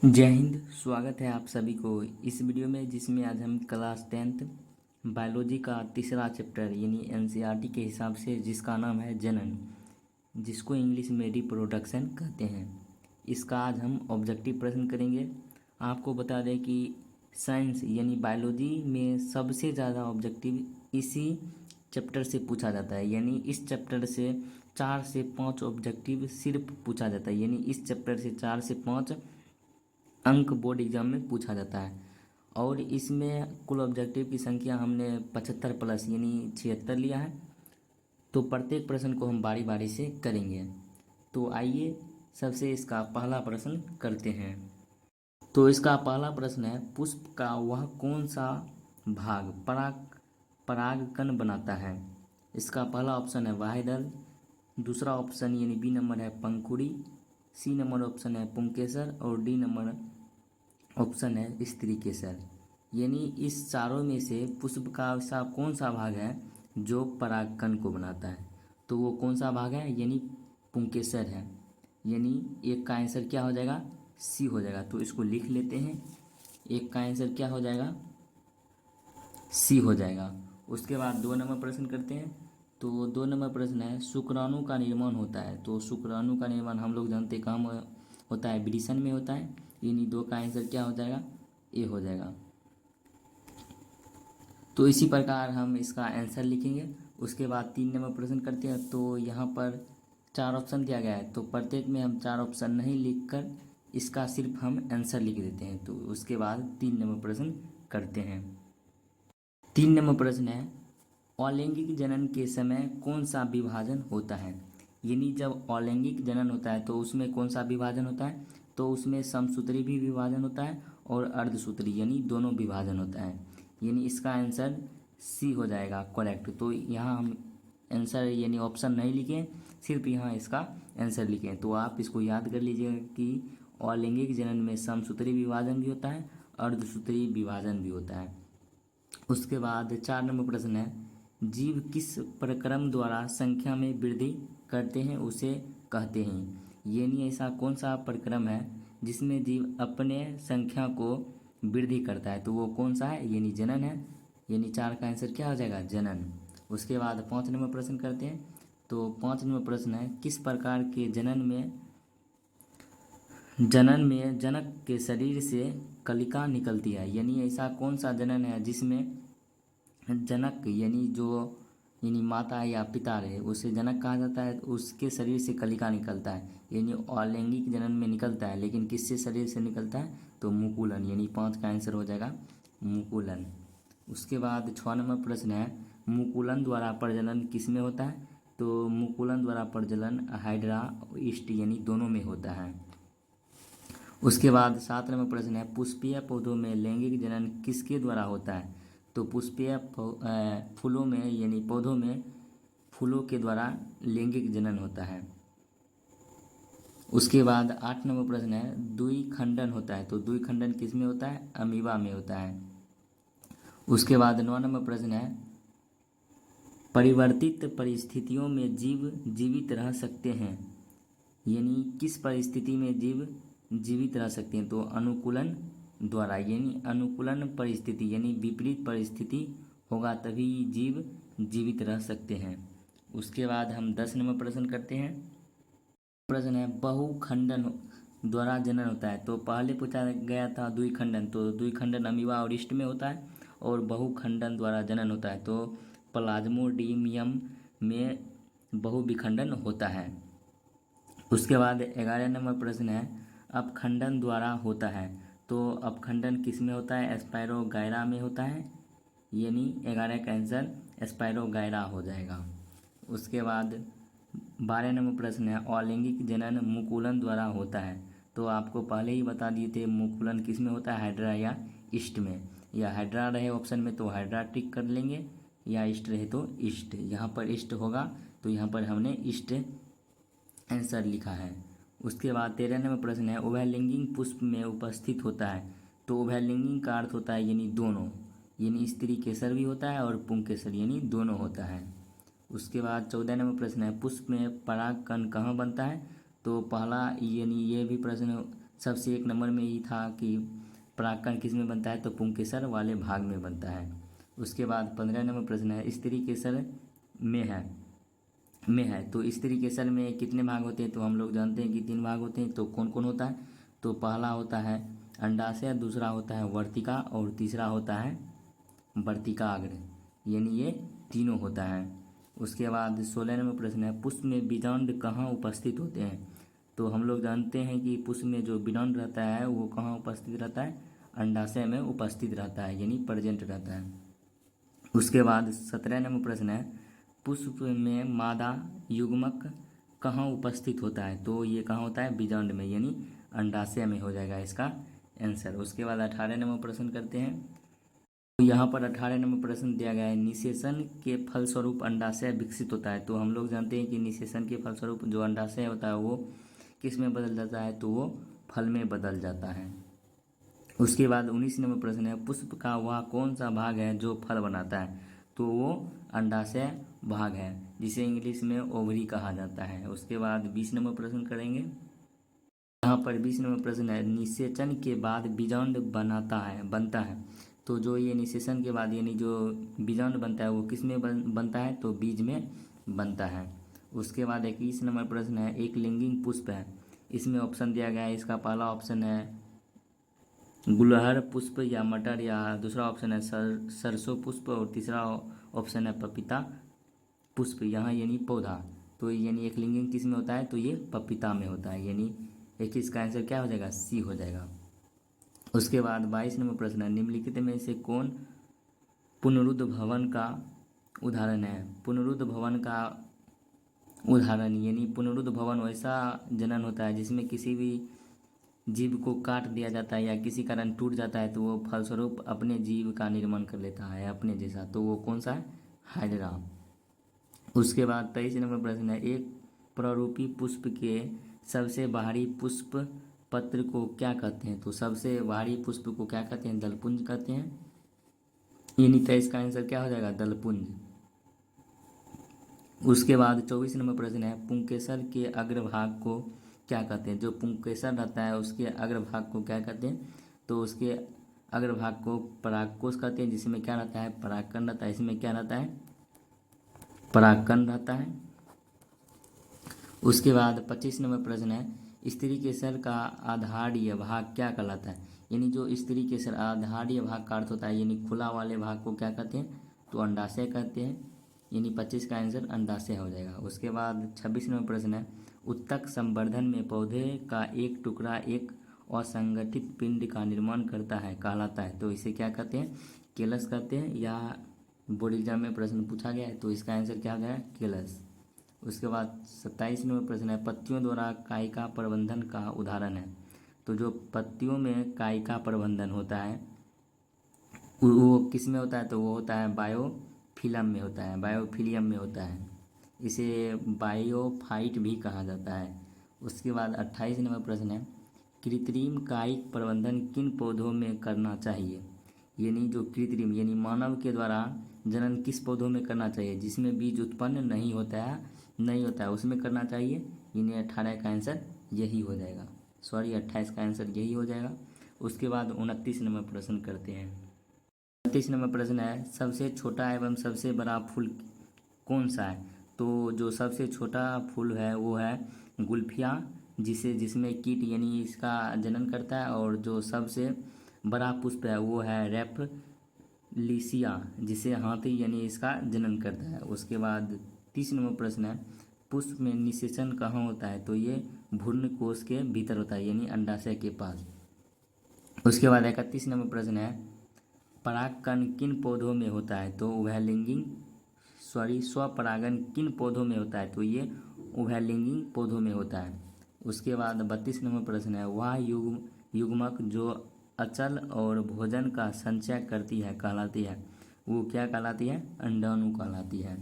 जय हिंद। स्वागत है आप सभी को इस वीडियो में, जिसमें आज हम क्लास 10th बायोलॉजी का तीसरा चैप्टर यानी एनसीईआरटी के हिसाब से, जिसका नाम है जनन, जिसको इंग्लिश में रिप्रोडक्शन कहते हैं, इसका आज हम ऑब्जेक्टिव प्रश्न करेंगे। आपको बता दें कि साइंस यानी बायोलॉजी में सबसे ज़्यादा ऑब्जेक्टिव इसी चैप्टर से पूछा जाता है। यानी इस चैप्टर से 4 से 5 ऑब्जेक्टिव सिर्फ पूछा जाता है। यानी इस चैप्टर से 4 से 5 अंक बोर्ड एग्जाम में पूछा जाता है। और इसमें कुल ऑब्जेक्टिव की संख्या हमने 75 प्लस यानी 76 लिया है। तो प्रत्येक प्रश्न को हम बारी बारी से करेंगे। तो आइए सबसे इसका पहला प्रश्न करते हैं। तो इसका पहला प्रश्न है, पुष्प का वह कौन सा भाग परागकण बनाता है। इसका पहला ऑप्शन है वाहिदल, दूसरा ऑप्शन यानी बी नंबर है पंखुड़ी, सी नंबर ऑप्शन है पुंकेसर और डी नंबर ऑप्शन है स्त्री केसर। यानी इस चारों में से पुष्प का ऐसा कौन सा भाग है जो परागकण को बनाता है। तो वो कौन सा भाग है, यानी पुंकेसर है। यानी एक का आंसर क्या हो जाएगा, सी हो जाएगा। तो इसको लिख लेते हैं, एक का आंसर क्या हो जाएगा, सी हो जाएगा। उसके बाद 2 नंबर प्रश्न करते हैं। तो 2 नंबर प्रश्न है, शुक्राणु का निर्माण होता है। तो शुक्राणु का निर्माण हम लोग जानते कहाँ होता है, वृषण में होता है। यानी 2 का आंसर क्या हो जाएगा, ए हो जाएगा। तो इसी प्रकार हम इसका आंसर लिखेंगे। उसके बाद 3 नंबर प्रश्न करते हैं। तो यहाँ पर 4 ऑप्शन दिया गया है, तो प्रत्येक में हम 4 ऑप्शन नहीं लिखकर इसका सिर्फ हम आंसर लिख देते हैं। तो उसके बाद 3 नंबर प्रश्न करते हैं। 3 नंबर प्रश्न है, अलैंगिक जनन के समय कौन सा विभाजन होता है। यानी जब अलैंगिक जनन होता है तो उसमें कौन सा विभाजन होता है। तो उसमें समसूत्री भी विभाजन होता है और अर्धसूत्री यानी दोनों विभाजन होता है। यानी इसका आंसर सी हो जाएगा करेक्ट। तो यहाँ हम आंसर यानी ऑप्शन नहीं लिखें, सिर्फ यहाँ इसका आंसर लिखें। तो आप इसको याद कर लीजिएगा कि अलैंगिक जनन में समसूत्री विभाजन भी होता है, अर्धसूत्री विभाजन भी होता है। उसके बाद 4 नंबर प्रश्न है, जीव किस प्रक्रम द्वारा संख्या में वृद्धि करते हैं उसे कहते हैं। यानी ऐसा कौन सा प्रक्रम है जिसमें जीव अपने संख्या को वृद्धि करता है। तो वो कौन सा है, यानी जनन है। यानी 4 का आंसर क्या हो जाएगा, जनन। उसके बाद 5 नंबर प्रश्न करते हैं। तो 5 नंबर प्रश्न है, किस प्रकार के जनन में जनक के शरीर से कलिका निकलती है। यानी ऐसा कौन सा जनन है जिसमें जनक यानी माता या पिता रहे उसे जनक कहा जाता है, उसके शरीर से कलिका निकलता है। यानी अलैंगिक जनन में निकलता है, लेकिन किससे शरीर से निकलता है, तो मुकुलन। यानी 5 का आंसर हो जाएगा मुकुलन। उसके बाद 6 नंबर प्रश्न है, मुकुलन द्वारा प्रजनन किस में होता है। तो मुकुलन द्वारा प्रजनन हाइड्रा ईस्ट यानी दोनों में होता है। उसके बाद 7 नंबर प्रश्न है, पुष्पीय पौधों में लैंगिक जनन किसके द्वारा होता है। तो पुष्पीय फूलों में यानी पौधों में फूलों के द्वारा लैंगिक जनन होता है। उसके बाद 8 नंबर प्रश्न है, द्विखंडन होता है। तो द्विखंडन किस में होता है, अमीबा में होता है। उसके बाद 9 नंबर प्रश्न है, परिवर्तित परिस्थितियों में जीव जीवित रह सकते हैं। यानी किस परिस्थिति में जीव जीवित रह सकते हैं। तो अनुकूलन द्वारा। यानी अनुकूलन परिस्थिति यानी विपरीत परिस्थिति होगा तभी जीव जीवित रह सकते हैं। उसके बाद हम 10 नंबर प्रश्न करते हैं। प्रश्न है, बहुखंडन द्वारा जनन होता है। तो पहले पूछा गया था द्विखंडन, तो द्विखंडन अमीबा और ईस्ट में होता है, और बहुखंडन द्वारा जनन होता है तो प्लाज्मोडियम में बहुविखंडन होता है। उसके बाद 11 नंबर प्रश्न है, अपखंडन द्वारा होता है। तो अपखंडन किस में होता है, स्पायरोगायरा में होता है। यानी 11 का आंसर स्पायरोगायरा हो जाएगा। उसके बाद 12 नंबर प्रश्न है, अलैंगिक जनन मुकुलन द्वारा होता है। तो आपको पहले ही बता दिए थे मुकुलन किस में होता है, हाइड्रा या ईस्ट में। या हाइड्रा रहे ऑप्शन में तो हाइड्रा टिक कर लेंगे, या ईस्ट रहे तो ईस्ट। यहाँ पर ईस्ट होगा तो यहाँ पर हमने ईस्ट आंसर लिखा है। उसके बाद 13 नंबर प्रश्न है, उभयलिंगी पुष्प में उपस्थित होता है। तो उभयलिंगी का अर्थ होता है यानी दोनों, यानी स्त्री केसर भी होता है और पुंकेसर यानी दोनों होता है। उसके बाद 14 नंबर प्रश्न है, पुष्प में परागकण कहाँ बनता है। तो पहला यानी ये भी प्रश्न सबसे 1 नंबर में ही था कि परागकण किस में बनता है, तो पुंकेसर वाले भाग में बनता है। उसके बाद 15 नंबर प्रश्न है, स्त्री केसर में है तो स्त्री केसर में कितने भाग होते हैं, तो हम लोग जानते हैं कि 3 भाग होते हैं। तो कौन कौन होता है, तो पहला होता है अंडाशय, दूसरा होता है वर्तिका और तीसरा होता है वर्तिकाग्र, यानी ये तीनों होता है। उसके बाद 16 नंबर प्रश्न है, पुष्प में बीजांड कहाँ उपस्थित होते हैं, तो हम लोग जानते हैं कि पुष्प में जो बीजांड रहता है वो कहाँ उपस्थित रहता है, अंडाशय में उपस्थित रहता है, यानी प्रेजेंट रहता है। उसके बाद 17 नंबर प्रश्न है, पुष्प में मादा युग्मक कहाँ उपस्थित होता है, तो ये कहाँ होता है, बीजांड में, यानी अंडाशय में हो जाएगा इसका आंसर। उसके बाद 18 नंबर प्रश्न करते हैं। तो यहाँ पर 18 नंबर प्रश्न दिया गया है, निषेचन के फलस्वरूप अंडाशय विकसित होता है। तो हम लोग जानते हैं कि निषेचन के फलस्वरूप जो अंडाशय होता है वो किस में बदल जाता है, तो वो फल में बदल जाता है। उसके बाद 19 नंबर प्रश्न है, पुष्प का वह कौन सा भाग है जो फल बनाता है, तो वो अंडाशय भाग है, जिसे इंग्लिश में ओवरी कहा जाता है। उसके बाद 20 नंबर प्रश्न करेंगे। यहाँ पर 20 नंबर प्रश्न है, निषेचन के बाद बीजांड बनता है। तो जो ये निषेचन के बाद यानी जो बीजांड बनता है वो किस में बनता है, तो बीज में बनता है। उसके बाद 21 नंबर प्रश्न है, एक लिंगिंग पुष्प है, इसमें ऑप्शन दिया गया है। इसका पहला ऑप्शन है गुलहर पुष्प या मटर, या दूसरा ऑप्शन है सरसों पुष्प, और तीसरा ऑप्शन है पपीता पुष्प, यहाँ यानी पौधा। तो यानी एक लिंगिंग किस में होता है, तो ये पपीता में होता है, यानी एक इसका आंसर क्या हो जाएगा, सी हो जाएगा। उसके बाद 22 नंबर प्रश्न है, निम्नलिखित में से कौन पुनरुद्ध भवन का उदाहरण है। पुनरुद्ध भवन का उदाहरण यानी पुनरुद्ध भवन वैसा जनन होता है जिसमें किसी भी जीव को काट दिया जाता है या किसी कारण टूट जाता है, तो वो फलस्वरूप अपने जीव का निर्माण कर लेता है अपने जैसा, तो वो कौन सा है, हाइड्रा। उसके बाद 23 नंबर प्रश्न है, एक प्ररूपी पुष्प के सबसे बाहरी पुष्प पत्र को क्या कहते हैं, तो सबसे बाहरी पुष्प को क्या कहते हैं, दलपुंज कहते हैं, यानी तो इसका आंसर क्या हो जाएगा, दलपुंज। उसके बाद 24 नंबर प्रश्न है, पुंकेसर के अग्रभाग को क्या कहते हैं। जो पुंकेसर रहता है उसके अग्रभाग को क्या कहते हैं, तो उसके अग्रभाग को परागकोश कहते हैं, जिसमें क्या रहता है, परागकण रहता है। इसमें क्या रहता है, परागकण रहता है। उसके बाद 25 नंबर प्रश्न है, स्त्री केसर का आधारीय भाग क्या कहलाता है। यानी जो स्त्री केसर आधारीय भाग का अर्थ होता है, यानी खुला वाले भाग को क्या कहते हैं, तो अंडाशय कहते हैं, यानी 25 का आंसर अंडाशय हो जाएगा। उसके बाद 26 नंबर प्रश्न है, उत्तक संवर्धन में पौधे का एक टुकड़ा एक असंगठित पिंड का निर्माण करता है कहलाता है, तो इसे क्या कहते हैं, केलस कहते हैं, या बोर्ड एग्जाम में प्रश्न पूछा गया है, तो इसका आंसर क्या हो गया, केलस। उसके बाद 27 नंबर प्रश्न है, पत्तियों द्वारा कायिका प्रबंधन का उदाहरण है। तो जो पत्तियों में कायिका प्रबंधन होता है वो किस में होता है, तो वो होता है बायोफिलम में होता है, बायोफिलियम में होता है, इसे बायोफाइट भी कहा जाता है। उसके बाद 28 नंबर प्रश्न है, कृत्रिम कायिक प्रबंधन किन पौधों में करना चाहिए। यानी जो कृत्रिम यानी मानव के द्वारा जनन किस पौधों में करना चाहिए, जिसमें बीज उत्पन्न नहीं होता है उसमें करना चाहिए, यानी 18 का आंसर यही हो जाएगा, 28 का आंसर यही हो जाएगा। उसके बाद 29 नंबर प्रश्न करते हैं। 29 नंबर प्रश्न है, सबसे छोटा एवं सबसे बड़ा फूल कौन सा है। तो जो सबसे छोटा फूल है वो है गुल्फिया, जिसमें कीट यानी इसका जनन करता है, और जो सबसे बड़ा पुष्प है वो है रेपलिसिया, जिसे हाथी यानी इसका जनन करता है। उसके बाद 30 नंबर प्रश्न है, पुष्प में निषेचन कहाँ होता है, तो ये भ्रूण कोश के भीतर होता है, यानी अंडाशय के पास। उसके बाद 31 नंबर प्रश्न है, परागकण किन पौधों में होता है, तो स्वपरागन किन पौधों में होता है, तो ये उभयलिंगी पौधों में होता है। उसके बाद 32 नंबर प्रश्न है, वह युग्मक जो अचल और भोजन का संचय करती है कहलाती है, वो क्या कहलाती है, अंडाणु कहलाती है।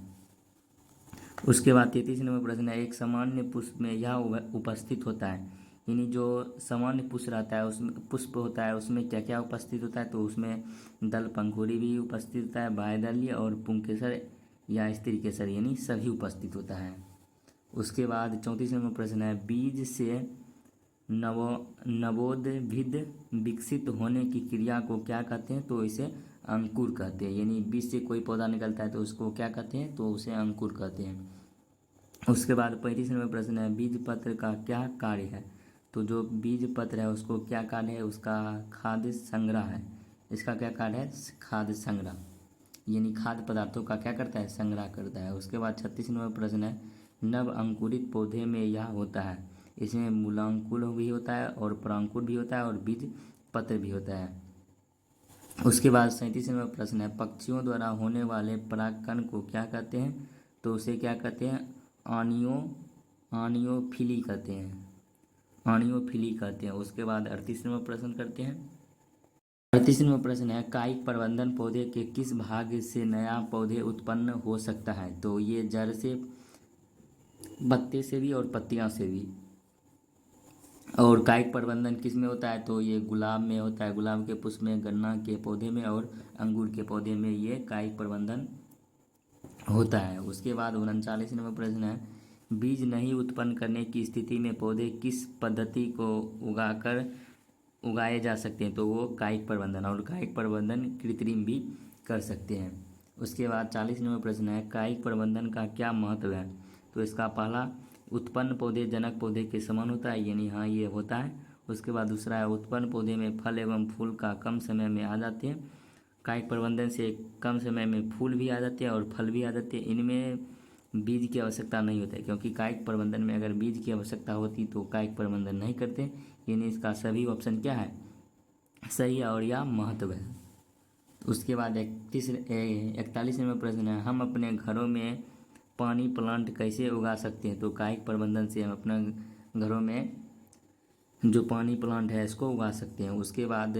उसके बाद 33 नंबर प्रश्न है, एक सामान्य पुष्प में यह उपस्थित होता है, यानी जो सामान्य पुष्प रहता है उसमें पुष्प होता है उसमें क्या क्या उपस्थित होता है, तो उसमें दल पंखुड़ी भी उपस्थित होता है, बाह्यदलीय और पुंकेसर या स्त्री केसर यानी सभी उपस्थित होता है। उसके बाद 34 नंबर प्रश्न है, बीज से नवोद्भिद विकसित होने की क्रिया को क्या कहते हैं? तो इसे अंकुर कहते हैं। यानी बीज से कोई पौधा निकलता है तो उसको क्या कहते हैं? तो उसे अंकुर कहते हैं। उसके बाद 35 नंबर प्रश्न है, बीज पत्र का क्या कार्य है? तो जो बीज पत्र है उसको क्या कार्य है? उसका खाद्य संग्रह है। इसका क्या कार्य है? खाद्य संग्रह, यानी खाद्य पदार्थों का क्या करता है? संग्रह करता है। उसके बाद 36 नंबर प्रश्न है, नव अंकुरित पौधे में यह होता है, इसमें मूलांकुर भी होता है और परांकुर भी होता है और बीज पत्र भी होता है। उसके बाद 37 नंबर प्रश्न है, पक्षियों द्वारा होने वाले परागकण को क्या कहते हैं? तो उसे क्या कहते हैं? आनियोफिली कहते हैं। आनियोफिली कहते हैं। उसके बाद 38 नंबर प्रश्न करते हैं। 38 नंबर प्रश्न है, कायिक प्रबंधन पौधे के किस भाग से नया पौधे उत्पन्न हो सकता है? तो ये जड़ से, पत्ते से भी और पत्तियां से भी। और कायिक प्रबंधन किस में होता है? तो ये गुलाब में होता है, गुलाब के पुष्प में, गन्ना के पौधे में और अंगूर के पौधे में ये कायिक प्रबंधन होता है। उसके बाद 39 नंबर प्रश्न है, बीज नहीं उत्पन्न करने की स्थिति में पौधे किस पद्धति को उगाए जा सकते हैं? तो वो कायिक प्रबंधन, और कायिक प्रबंधन कृत्रिम भी कर सकते हैं। उसके बाद 40 नंबर प्रश्न है, कायिक प्रबंधन का क्या महत्व है? तो इसका पहला, उत्पन्न पौधे जनक पौधे के समान होता है, यानी हाँ ये होता है। उसके बाद दूसरा है, उत्पन्न पौधे में फल एवं फूल का कम समय में आ जाते हैं। कायिक प्रबंधन से कम समय में फूल भी आ जाते हैं और फल भी आ जाते हैं। इनमें बीज की आवश्यकता नहीं होती है, क्योंकि कायिक प्रबंधन में अगर बीज की आवश्यकता होती तो कायिक प्रबंधन नहीं करते। यानी इसका सभी ऑप्शन क्या है? सही है और यह महत्व है। उसके बाद 41 नंबर प्रश्न है, हम अपने घरों में पानी प्लांट कैसे उगा सकते हैं? तो कायिक प्रबंधन से हम अपना घरों में जो पानी प्लांट है इसको उगा सकते हैं। उसके बाद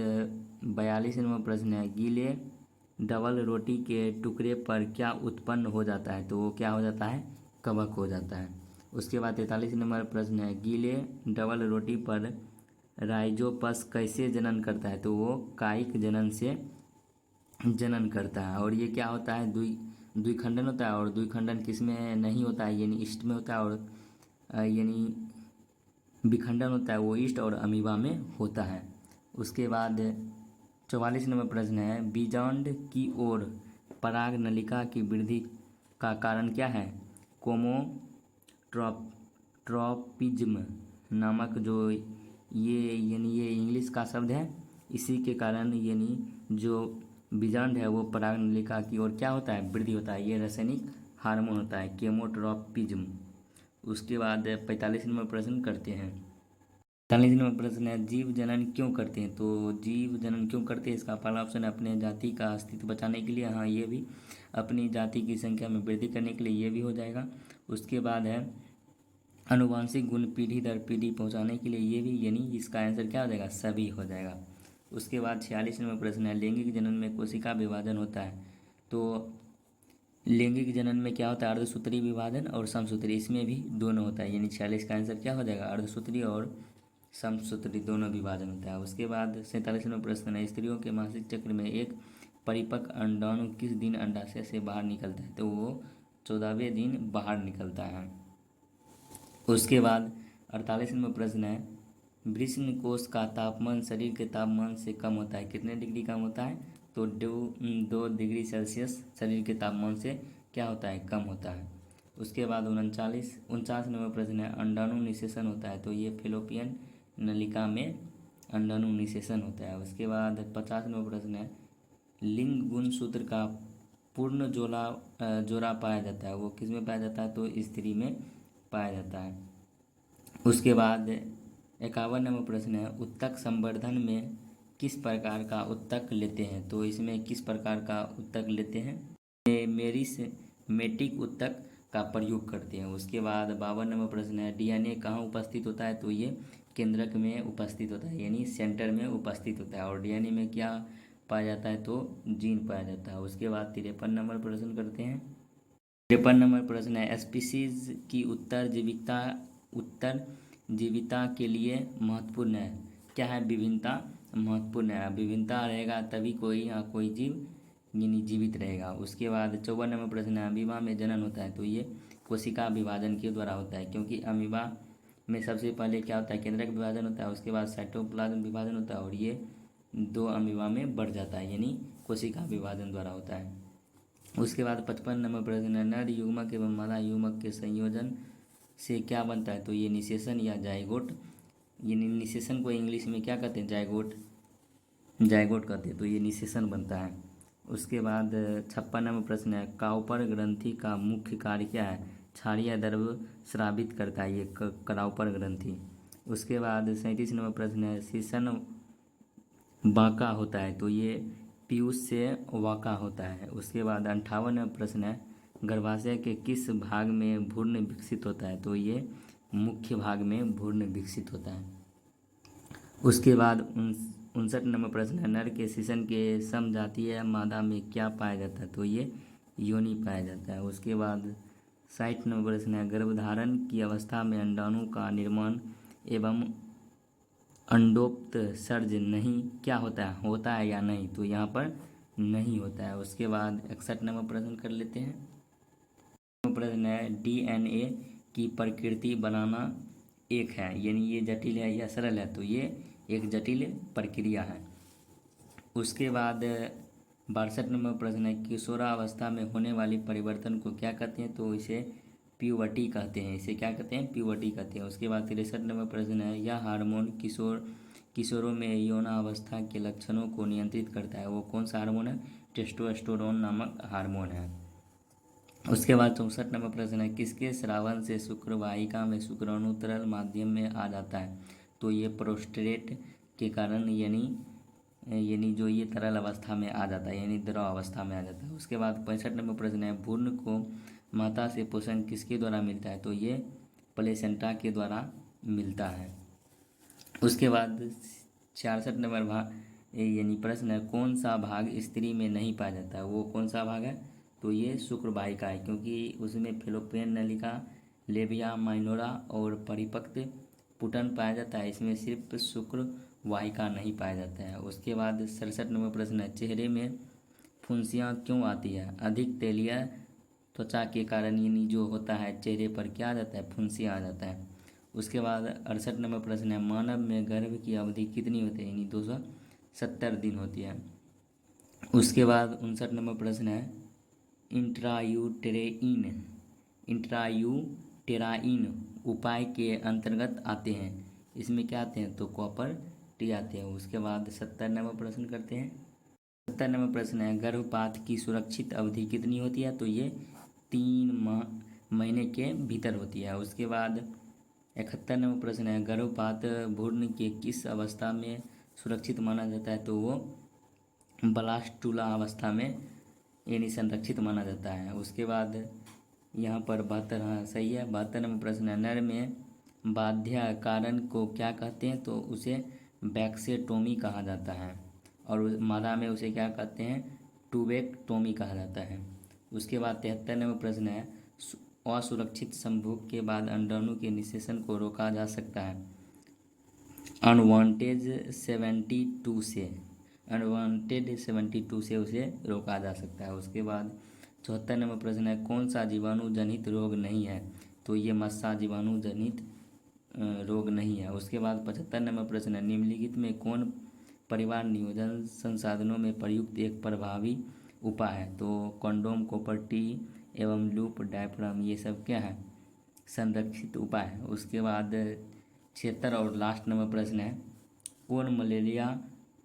42 नंबर प्रश्न है, गीले डबल रोटी के टुकड़े पर क्या उत्पन्न हो जाता है? तो वो क्या हो जाता है? कवक हो जाता है। उसके बाद 43 नंबर प्रश्न है, गीले डबल रोटी पर राइजोपस कैसे जनन करता है? तो वो कायिक जनन से जनन करता है। और ये क्या होता है? द्विखंडन होता है, और द्विखंडन किस में नहीं होता है? यानी ईस्ट में होता है, और यानी विखंडन होता है वो ईस्ट और अमीबा में होता है। उसके बाद 44 नंबर प्रश्न है, बीजांड की ओर पराग नलिका की वृद्धि का कारण क्या है? ट्रॉपिज्म नामक जो ये इंग्लिश का शब्द है, इसी के कारण यानी जो बीजांड है वो पराग नलिका की ओर क्या होता है? वृद्धि होता है। ये रासायनिक हार्मोन होता है, केमोट्रॉपिज्म। उसके बाद 45 नंबर प्रश्न करते हैं। 45 नंबर प्रश्न है, जीव जनन क्यों करते हैं? तो जीव जनन क्यों करते हैं, इसका पहला ऑप्शन है अपने जाति का अस्तित्व बचाने के लिए, हाँ ये भी। अपनी जाति की संख्या में वृद्धि करने के लिए, ये भी हो जाएगा। उसके बाद है आनुवांशिक गुण पीढ़ी दर पीढ़ी पहुंचाने के लिए, ये भी, यानी इसका आंसर क्या हो जाएगा? सभी हो जाएगा। उसके बाद 46 नंबर प्रश्न है, लैंगिक जनन में कोशिका विभाजन होता है। तो लैंगिक जनन में क्या होता है? अर्धसूत्री विभाजन और समसूत्री, इसमें भी दोनों होता है। यानी 46 का आंसर क्या हो जाएगा? अर्धसूत्री और समसूत्री दोनों विभाजन होता है। उसके बाद 47 नंबर प्रश्न है, स्त्रियों के मासिक चक्र में एक परिपक्व अंडाणु किस दिन अंडाशय से बाहर निकलता है? तो वो 14वें दिन बाहर निकलता है। उसके बाद 48 नंबर प्रश्न है, वृषण कोश का तापमान शरीर के तापमान से कम होता है, कितने डिग्री कम होता है? तो 2 डिग्री सेल्सियस शरीर के तापमान से क्या होता है? कम होता है। उसके बाद 49 नंबर प्रश्न है, अंडाणु निषेचन होता है। तो ये फेलोपियन नलिका में अंडाणु निषेचन होता है। उसके बाद 50 नंबर प्रश्न है, लिंग गुण सूत्र का पूर्ण जोड़ा पाया जाता है, वो किस में पाया जाता है? तो स्त्री में पाया जाता है। उसके बाद 51 नंबर प्रश्न है, उत्तक संवर्धन में किस प्रकार का उत्तक लेते हैं? तो इसमें किस प्रकार का उत्तक लेते हैं? मेरिस्मेटिक उत्तक का प्रयोग करते हैं। उसके बाद 52 नंबर प्रश्न है, डीएनए कहाँ उपस्थित होता है? तो ये केंद्रक में उपस्थित होता है, यानी सेंटर में उपस्थित होता है। और डीएनए में क्या पाया जाता है? तो जीन पाया जाता है। उसके बाद 53 नंबर प्रश्न करते हैं। 53 नंबर प्रश्न है, स्पीशीज की उत्तर जीविता के लिए महत्वपूर्ण है, क्या है? विभिन्नता महत्वपूर्ण है। विभिन्नता रहेगा तभी कोई जीव यानी जीवित रहेगा। उसके बाद 54 नंबर प्रश्न है, अमीबा में जनन होता है। तो ये कोशिका विभाजन के द्वारा होता है, क्योंकि अमीबा में सबसे पहले क्या होता है, केंद्रक विभाजन होता है, उसके बाद साइटोप्लाज्म विभाजन होता है, और ये 2 अमीबा में बढ़ जाता है, यानी कोशिका विभाजन द्वारा होता है। उसके बाद 55 नंबर प्रश्न है, नर युग्मक एवं मादा युग्मक के संयोजन से क्या बनता है, तो ये निषेचन या जाइगोट। ये निषेचन को इंग्लिश में क्या कहते हैं, जाइगोट कहते हैं, तो ये निषेचन बनता है। उसके बाद 56 नंबर प्रश्न है, काउपर ग्रंथि का मुख्य कार्य क्या है, क्षारीय द्रव्य स्रावित करता है ये काउपर ग्रंथि। उसके बाद 37 नंबर प्रश्न है, शीशन बांका होता है, तो ये पीयूष से वाका होता है। उसके बाद 58 प्रश्न है, गर्भाशय के किस भाग में भ्रूण विकसित होता है, तो ये मुख्य भाग में भ्रूण विकसित होता है। उसके बाद 59 नंबर प्रश्न है, नर के शीशन के समजातीय मादा में क्या पाया जाता है, तो ये योनि पाया जाता है। उसके बाद 60 नंबर प्रश्न है, गर्भधारण की अवस्था में अंडाणु का निर्माण एवं अंडोत्सर्ज नहीं क्या होता है या नहीं, तो यहाँ पर नहीं होता है। उसके बाद 61 नंबर प्रश्न कर लेते हैं। प्रश्न है, डीएनए की प्रकृति बनाना एक है, यानी ये जटिल है या सरल है, तो ये एक जटिल प्रक्रिया है। उसके बाद 62 नंबर प्रश्न है, किशोरावस्था में होने वाली परिवर्तन को क्या कहते हैं, तो इसे प्यूबर्टी कहते हैं, इसे क्या कहते हैं, प्यूबर्टी कहते हैं। उसके बाद 63 नंबर प्रश्न है, यह हार्मोन किशोरों में यौनावस्था के लक्षणों को नियंत्रित करता है, वो कौन सा हार्मोन है, टेस्टोस्टेरोन नामक हार्मोन है। उसके बाद 64 नंबर प्रश्न है, किसके स्रावन से शुक्रवाहिका में शुक्राणु तरल माध्यम में आ जाता है, तो ये प्रोस्टेट के कारण, यानी जो ये तरल अवस्था में आ जाता है, यानी द्रव अवस्था में आ जाता है। उसके बाद 65 नंबर प्रश्न है, भ्रूण को माता से पोषण किसके द्वारा मिलता है, तो ये प्लेसेंटा के द्वारा मिलता है। उसके बाद 66 नंबर यानी प्रश्न है, कौन सा भाग स्त्री में नहीं पाया जाता है, वो कौन सा भाग है, तो ये शुक्रवाहिका है, क्योंकि उसमें फेलोपियन नलिका, लेबिया माइनोरा और परिपक्व पुटन पाया जाता है, इसमें सिर्फ शुक्रवाहिका नहीं पाया जाता है। उसके बाद 67 नंबर प्रश्न है, चेहरे में फुंसियाँ क्यों आती है, अधिक तेलीय त्वचा के कारण, यानी जो होता है चेहरे पर क्या आ जाता है, फुंसियाँ आ जाता है। उसके बाद 68 नंबर प्रश्न है, मानव में गर्भ की अवधि कितनी होती है, यानी 270 दिन होती है। उसके बाद 59 नंबर प्रश्न है, इंट्रायूटेराइन उपाय के अंतर्गत आते हैं, इसमें क्या आते हैं, तो कॉपर टी आते हैं। उसके बाद 70 नंबर प्रश्न करते हैं। 70 नंबर प्रश्न है, गर्भपात की सुरक्षित अवधि कितनी होती है, तो ये 3 महीने के भीतर होती है। उसके बाद 71 नंबर प्रश्न है, गर्भपात भ्रूण के किस अवस्था में सुरक्षित माना जाता है, तो वो ब्लास्टुला अवस्था में यानी संरक्षित माना जाता है। उसके बाद यहाँ पर 72, हाँ सही है, 72 नंबर प्रश्न है, नर में बाध्य कारण को क्या कहते हैं, तो उसे वैक्सेटोमी कहा जाता है, और मादा में उसे क्या कहते हैं, ट्यूबेक्टोमी कहा जाता है। उसके बाद 73 नंबर प्रश्न है, असुरक्षित संभोग के बाद अंडाणु के निषेचन को रोका जा सकता है, अनवांटेड 72 से उसे रोका जा सकता है। उसके बाद 74 नंबर प्रश्न है, कौन सा जीवाणु जनित रोग नहीं है, तो ये मस्सा जीवाणु जनित रोग नहीं है। उसके बाद 75 नंबर प्रश्न है, निम्नलिखित में कौन परिवार नियोजन संसाधनों में प्रयुक्त एक प्रभावी उपाय है, तो कंडोम, कॉपर टी एवं लूप डायफ्राम, ये सब क्या है, संरक्षित उपाय है। उसके बाद 76 और लास्ट नंबर प्रश्न है, कौन मलेरिया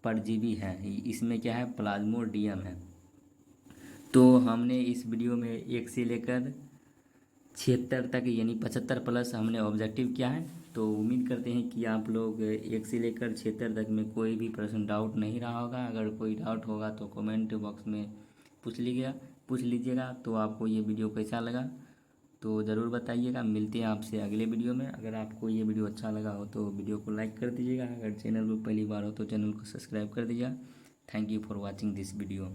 परजीवी है, इसमें क्या है, प्लाज्मोडियम है। तो हमने इस वीडियो में 1 से लेकर 76 तक यानी 75 प्लस हमने ऑब्जेक्टिव किया है। तो उम्मीद करते हैं कि आप लोग 1 से लेकर 76 तक में कोई भी प्रश्न डाउट नहीं रहा होगा। अगर कोई डाउट होगा तो कमेंट बॉक्स में पूछ लीजिएगा। तो आपको ये वीडियो कैसा लगा तो ज़रूर बताइएगा। मिलते हैं आपसे अगले वीडियो में। अगर आपको ये वीडियो अच्छा लगा हो तो वीडियो को लाइक कर दीजिएगा। अगर चैनल पर पहली बार हो तो चैनल को सब्सक्राइब कर दीजिएगा। Thank you for watching this video.